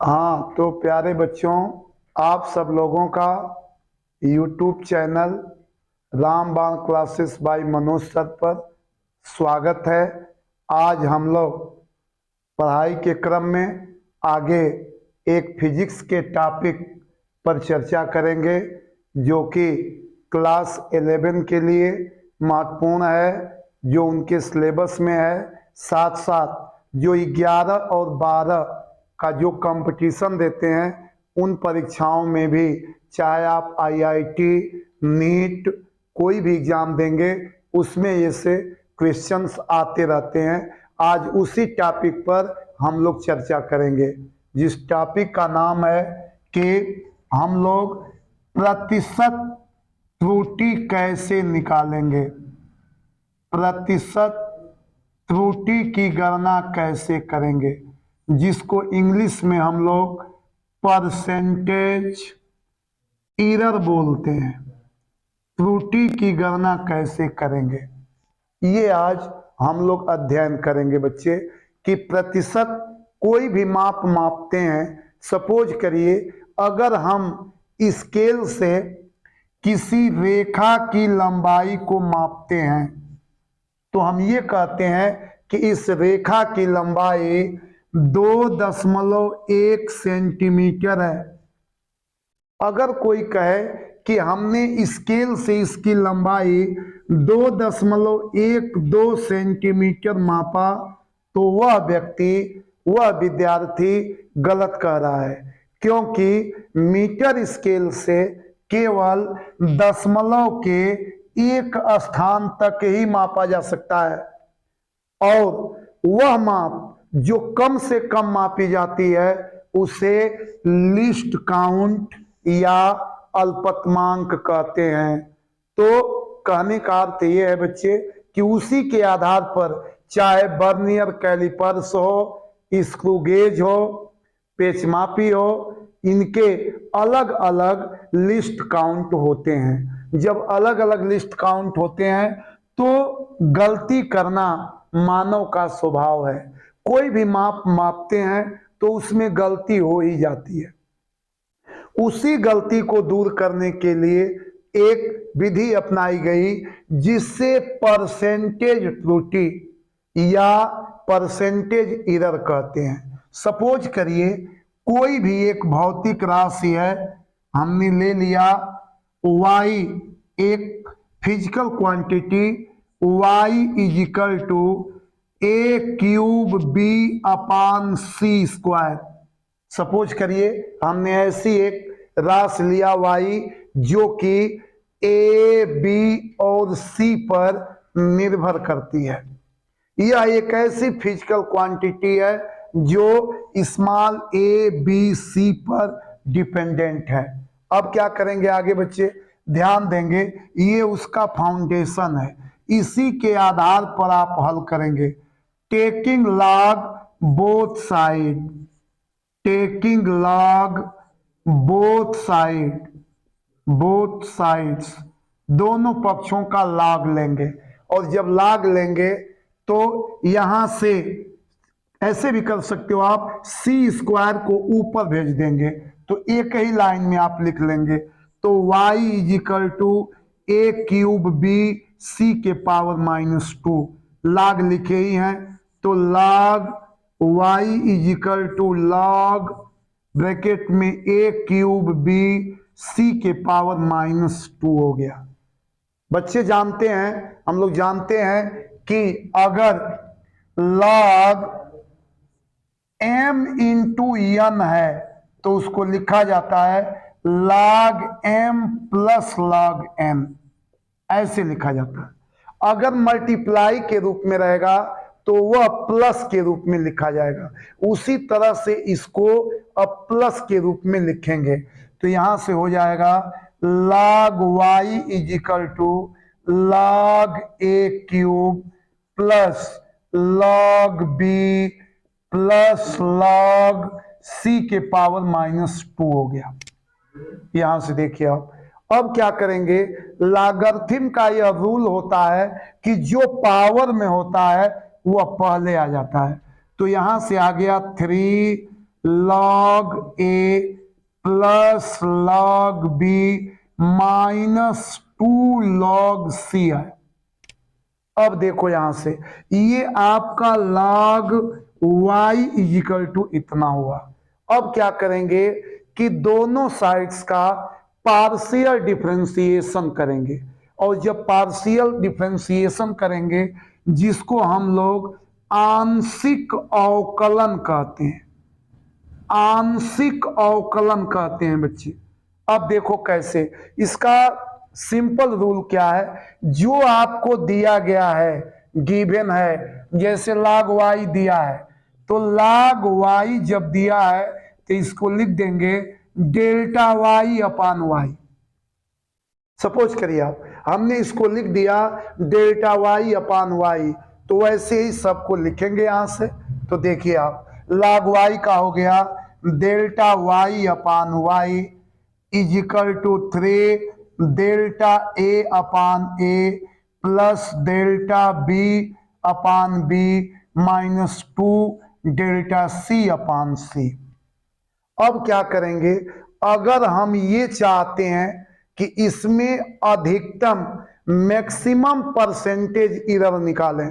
हाँ तो प्यारे बच्चों, आप सब लोगों का YouTube चैनल रामबाण क्लासेस बाय मनोज सर पर स्वागत है। आज हम लोग पढ़ाई के क्रम में आगे एक फिजिक्स के टॉपिक पर चर्चा करेंगे जो कि क्लास 11 के लिए महत्वपूर्ण है, जो उनके सिलेबस में है। साथ साथ जो 11 और 12 का जो कंपटीशन देते हैं उन परीक्षाओं में भी, चाहे आप आईआईटी, नीट, कोई भी एग्जाम देंगे उसमें ऐसे क्वेश्चंस आते रहते हैं। आज उसी टॉपिक पर हम लोग चर्चा करेंगे, जिस टॉपिक का नाम है कि हम लोग प्रतिशत त्रुटि कैसे निकालेंगे, प्रतिशत त्रुटि की गणना कैसे करेंगे, जिसको इंग्लिश में हम लोग परसेंटेज एरर बोलते हैं। त्रुटि की गणना कैसे करेंगे, ये आज हम लोग अध्ययन करेंगे बच्चे। कि प्रतिशत कोई भी मापते हैं। सपोज करिए अगर हम स्केल से किसी रेखा की लंबाई को मापते हैं तो हम ये कहते हैं कि इस रेखा की लंबाई 2.1 सेंटीमीटर है। अगर कोई कहे कि हमने स्केल से इसकी लंबाई 2.12 सेंटीमीटर मापा, तो वह व्यक्ति, वह विद्यार्थी गलत कह रहा है, क्योंकि मीटर स्केल से केवल दशमलव के एक स्थान तक ही मापा जा सकता है, और वह माप जो कम से कम मापी जाती है उसे लीस्ट काउंट या अल्पतमांक कहते हैं। तो कहने का अर्थ यह है बच्चे कि उसी के आधार पर, चाहे बर्नियर कैलिपर्स हो, स्क्रू गेज हो, पेचमापी हो, इनके अलग अलग लिस्ट काउंट होते हैं। जब अलग अलग लिस्ट काउंट होते हैं तो गलती करना मानव का स्वभाव है। कोई भी मापते हैं तो उसमें गलती हो ही जाती है। उसी गलती को दूर करने के लिए एक विधि अपनाई गई जिससे परसेंटेज त्रुटि या परसेंटेज एरर कहते हैं। सपोज करिए कोई भी एक भौतिक राशि है, हमने ले लिया y, एक physical quantity y is equal to a cube b upon c square. Suppose करिए हमने ऐसी एक राशि लिया y जो कि a, b और c पर निर्भर करती है। यह एक ऐसी फिजिकल क्वांटिटी है जो स्मॉल a, b, c पर डिपेंडेंट है। अब क्या करेंगे आगे बच्चे, ध्यान देंगे, ये उसका फाउंडेशन है, इसी के आधार पर आप हल करेंगे। Taking log both side, taking log both side, both sides, दोनों पक्षों का लॉग लेंगे। और जब लॉग लेंगे तो यहां से ऐसे भी कर सकते हो आप, सी स्क्वायर को ऊपर भेज देंगे तो एक ही लाइन में आप लिख लेंगे। तो y is equal to a cube b c के पावर -2, लॉग लिखे ही हैं, तो log y is equal to log bracket में a क्यूब b c के पावर -2 हो गया। बच्चे जानते हैं, हम लोग जानते हैं कि अगर log m इंटू n है तो उसको लिखा जाता है log m plus log n, ऐसे लिखा जाता है। अगर मल्टीप्लाई के रूप में रहेगा तो वह प्लस के रूप में लिखा जाएगा। उसी तरह से इसको अब प्लस के रूप में लिखेंगे तो यहां से हो जाएगा log y is equal to log a cube plus log b plus log c के पावर -2 हो गया। यहां से देखिए आप, अब क्या करेंगे, लॉगरिथम का यह रूल होता है कि जो पावर में होता है वह पहले आ जाता है। तो यहां से आ गया 3 log A plus log B minus 2 log C है। अब देखो यहां से ये आपका log y इजिकल टू इतना हुआ। अब क्या करेंगे कि दोनों साइड्स का पार्शियल डिफरेंशिएशन करेंगे, और जब पार्शियल डिफरेंशिएशन करेंगे जिसको हम लोग आंशिक अवकलन कहते हैं, आंशिक अवकलन कहते हैं बच्चे। अब देखो कैसे, इसका सिंपल रूल क्या है, जो आपको दिया गया है गिवन है, जैसे log y दिया है तो log y जब दिया है तो इसको लिख देंगे delta y upon y। Suppose करिए आप, हमने इसको लिख दिया डेल्टा y अपान y, तो वैसे ही सबको लिखेंगे यहां से। तो देखिए आप, log y का हो गया delta y upon y is equal to 3 delta a upon a plus delta b upon b minus 2 delta c upon c। अब क्या करेंगे, अगर हम ये चाहते हैं कि इसमें अधिकतम मैक्सिमम परसेंटेज एरर निकालें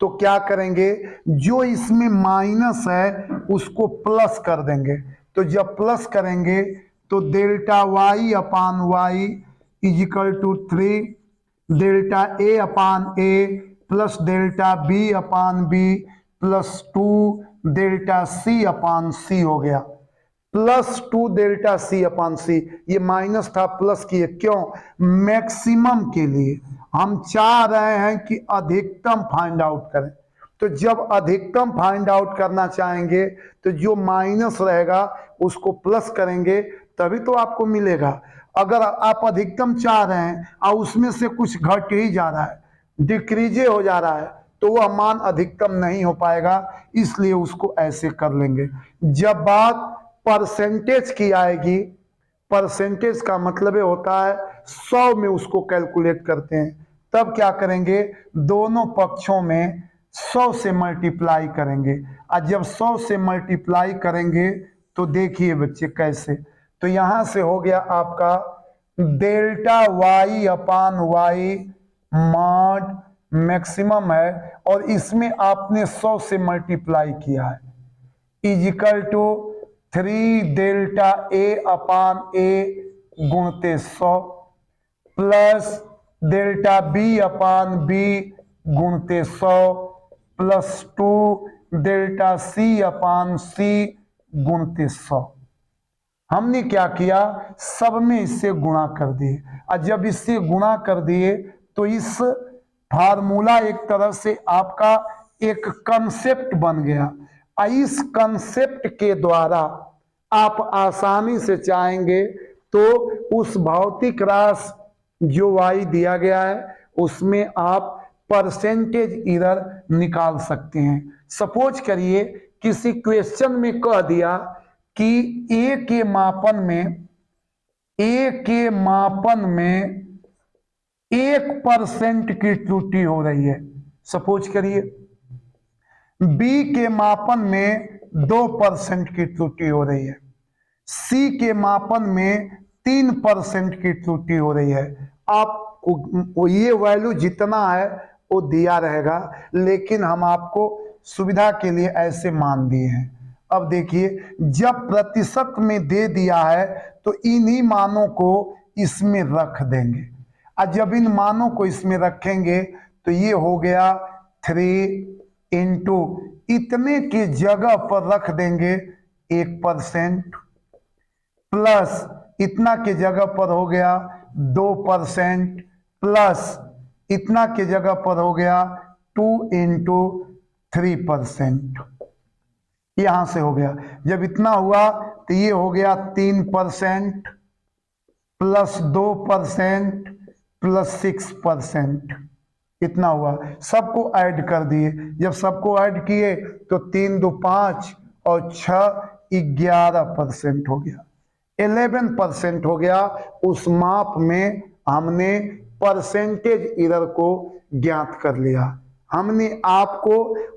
तो क्या करेंगे, जो इसमें माइनस है उसको प्लस कर देंगे। तो जब प्लस करेंगे तो delta y upon y is equal to 3 delta a upon a plus delta b upon b plus 2 delta c upon c हो गया। Plus 2 delta c upon c, ये माइनस था प्लस किए, क्यों, मैक्सिमम के लिए हम चाह रहे हैं कि अधिकतम फाइंड आउट करें। तो जब अधिकतम फाइंड आउट करना चाहेंगे तो जो माइनस रहेगा उसको प्लस करेंगे तभी तो आपको मिलेगा। अगर आप अधिकतम चाह रहे हैं और उसमें से कुछ घट ही जा रहा है, डिक्रीजे हो जा रहा है, तो वह मान अधिकतम नहीं हो पाएगा, इसलिए उसको ऐसे कर लेंगे। जब बात परसेंटेज की आएगी, परसेंटेज का मतलब होता है 100 में उसको कैलकुलेट करते हैं, तब क्या करेंगे, दोनों पक्षों में 100 से मल्टीप्लाई करेंगे। और जब 100 से मल्टीप्लाई करेंगे तो देखिए बच्चे कैसे, तो यहां से हो गया आपका delta y upon y mod maximum है, और इसमें आपने 100 से मल्टीप्लाई किया है equal to 3 delta a upon a गुणते 100 plus delta b upon b गुणते 100 plus 2 delta c upon c गुणते 100। हमने क्या किया, सब में इससे गुणा कर दिए, और जब इससे गुणा कर दिए तो इस फार्मूला एक तरह से आपका एक कंसेप्ट बन गया। और इस कंसेप्ट के द्वारा आप आसानी से चाहेंगे तो उस भौतिक राशि जो y दिया गया है उसमें आप परसेंटेज एरर निकाल सकते हैं। सपोज करिए किसी क्वेश्चन में कह दिया कि a के मापन में 1% की त्रुटि हो रही है, सपोज करिए b के मापन में 2% की त्रुटि हो रही है, c के मापन में 3% की त्रुटि हो रही है। आप ये वैल्यू जितना है वो दिया रहेगा, लेकिन हम आपको सुविधा के लिए ऐसे मान दिए हैं। अब देखिए, जब प्रतिशत में दे दिया है तो इन्हीं मानों को इसमें रख देंगे, और जब इन मानों को इसमें रखेंगे तो ये हो गया 3 इंटू इतने की जगह पर रख देंगे 1% प्लस इतना के जगह पर हो गया 2% प्लस इतना के जगह पर हो गया 2 इंटू 3%। यहां से हो गया, जब इतना हुआ तो ये हो गया 3% प्लस 2% प्लस 6%, इतना हुआ। सबको ऐड कर दिए, जब सबको ऐड किए तो 3 2 5 और 6 11% हो गया, 11% हो गया। उस माप में हमने परसेंटेज एरर को ज्ञात कर लिया, हमने आपको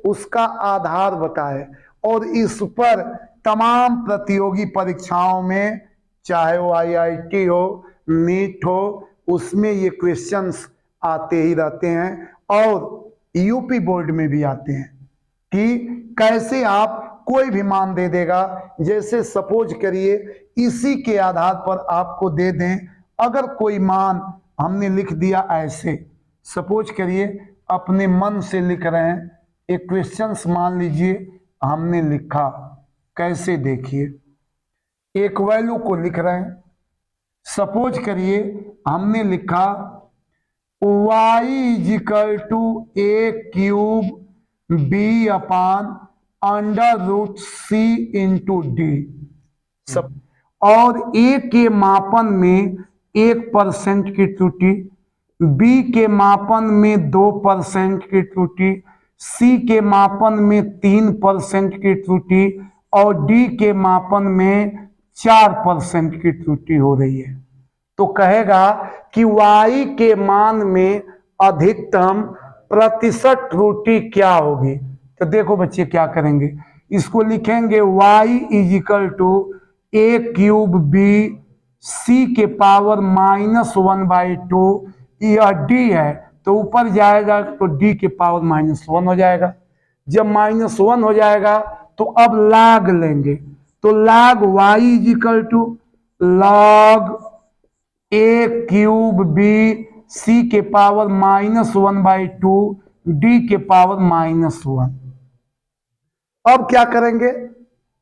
उसका आधार बताए और इस पर तमाम प्रतियोगी परीक्षाओं में, चाहे वो IIT हो, नीट हो, उसमें ये क्वेश्चंस आते ही रहते हैं और यूपी बोर्ड में भी आते हैं कि कैसे आप कोई भी मान दे देगा। जैसे सपोज करिए इसी के आधार पर आपको दे दें, अगर कोई मान हमने लिख दिया ऐसे, सपोज करिए अपने मन से लिख रहे हैं एक क्वेश्चंस, मान लीजिए हमने लिखा कैसे, देखिए एक वैल्यू को लिख रहे हैं, सपोज करिए हमने लिखा y is equal to a cube b upon under root c into d, और ए के मापन में 1% की त्रुटि, बी के मापन में 2% की त्रुटि, सी के मापन में 3% की त्रुटि और डी के मापन में 4% की त्रुटि हो रही है। तो कहेगा कि y के मान में अधिकतम प्रतिशत त्रुटि क्या होगी। तो देखो बच्चे क्या करेंगे, इसको लिखेंगे y is equal to a cube b c के पावर -1/2, यह d है तो ऊपर जाएगा तो d के पावर -1 हो जाएगा। जब -1 हो जाएगा तो अब log लेंगे, तो log y is equal to log A cube b c के पावर -1/2 डी के पावर -1। अब क्या करेंगे,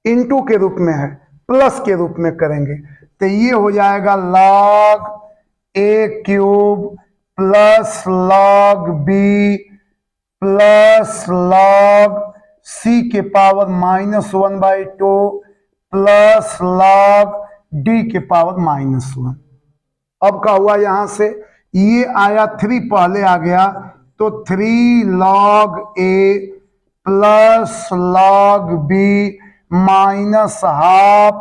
इनटू के रूप में है, प्लस के रूप में करेंगे, तो ये हो जाएगा log ए cube plus log B plus log C के पावर -1/2 प्लस log डी के पावर -1। अब क्या हुआ, यहां से ये आया 3 पहले आ गया, तो 3 log ए प्लस log बी -½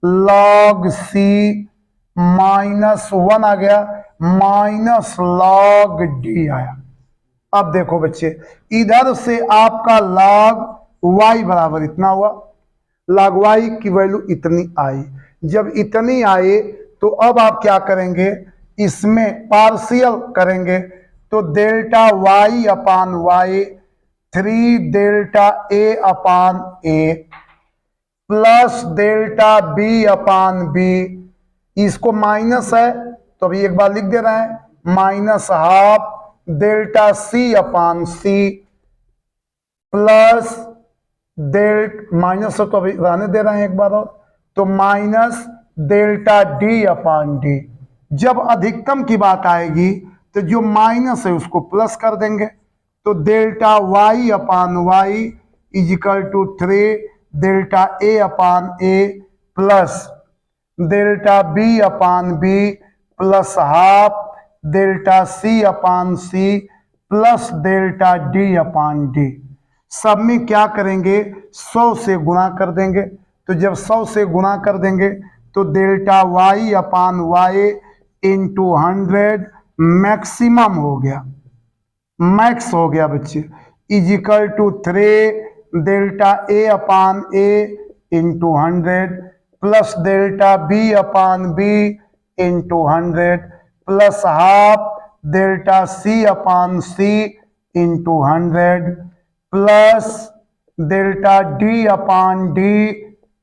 log सी -1 आ गया, -log डी आया। अब देखो बच्चे, इधर से आपका log y बराबर इतना हुआ, log y की वैल्यू इतनी आई। जब इतनी आए तो अब आप क्या करेंगे, इसमें पार्शियल करेंगे, तो delta y upon y 3 delta a upon a plus delta b upon b, इसको माइनस है तो अभी एक बार लिख दे रहे हैं, -½ delta c upon c plus minus, तो अभी रहने दे रहे हैं एक बार और, तो माइनस डेल्टा डी अपान डी। जब अधिकतम की बात आएगी तो जो माइनस है उसको प्लस कर देंगे, तो delta y upon y is equal to 3 delta a upon a plus delta b upon b plus ½ delta c upon c plus delta d upon d। सब में क्या करेंगे, 100 से गुणा कर देंगे, तो जब 100 से गुणा कर देंगे तो delta y upon y into 100 maximum हो गया, मैक्स हो गया बच्चे, is equal to 3 delta a upon a into 100 plus delta b upon b into 100 plus ½ delta c upon c into 100 plus delta d upon d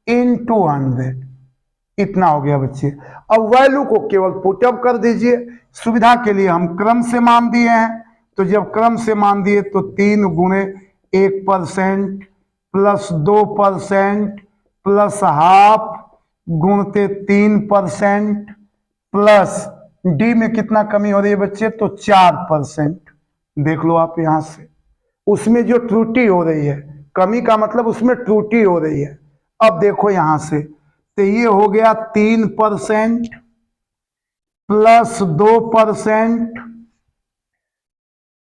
into 100। इतना हो गया बच्चे। अब वैल्यू को केवल पुटअप कर दीजिए, सुविधा के लिए हम क्रम से मान दिए हैं, तो जब क्रम से मान दिए तो 3 गुणे 1% प्लस 2% प्लस ½ गुणते 3% प्लस डी में कितना कमी हो रही है बच्चे, तो 4%। देख लो आप यहां से, उसमें जो त्रुटि हो रही है, कमी का मतलब उसमें त्रुटि हो रही है। अब देखो यहां से, तो ये हो गया 3% प्लस 2%,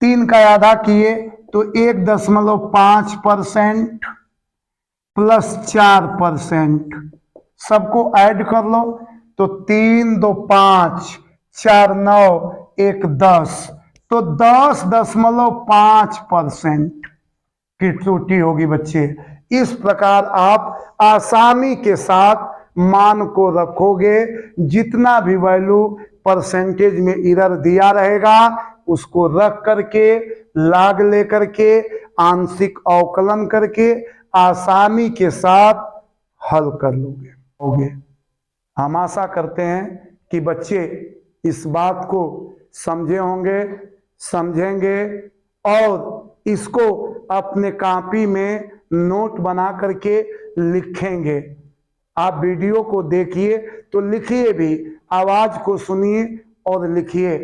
3 का आधा किए तो 1.5% प्लस 4%, सबको ऐड कर लो तो 3 2 5 4 9 1 10, तो 10.5% की त्रुटि होगी बच्चे। इस प्रकार आप आसानी के साथ मान को रखोगे। जितना भी वैल्यू परसेंटेज में इधर दिया रहेगा उसको रख करके लाग लेकर के आंशिक अवकलन करके आसानी के साथ हल कर लोगे। हम आशा करते हैं कि बच्चे इस बात को समझे होंगे, समझेंगे और इसको अपने कॉपी में नोट बना करके लिखेंगे। आप वीडियो को देखिए तो लिखिए भी, आवाज को सुनिए और लिखिए।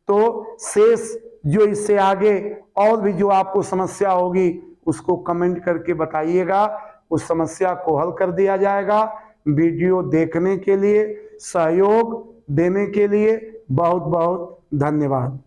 तो शेष जो इससे आगे और भी जो आपको समस्या होगी उसको कमेंट करके बताइएगा, उस समस्या को हल कर दिया जाएगा। वीडियो देखने के लिए, सहयोग देने के लिए बहुत बहुत धन्यवाद।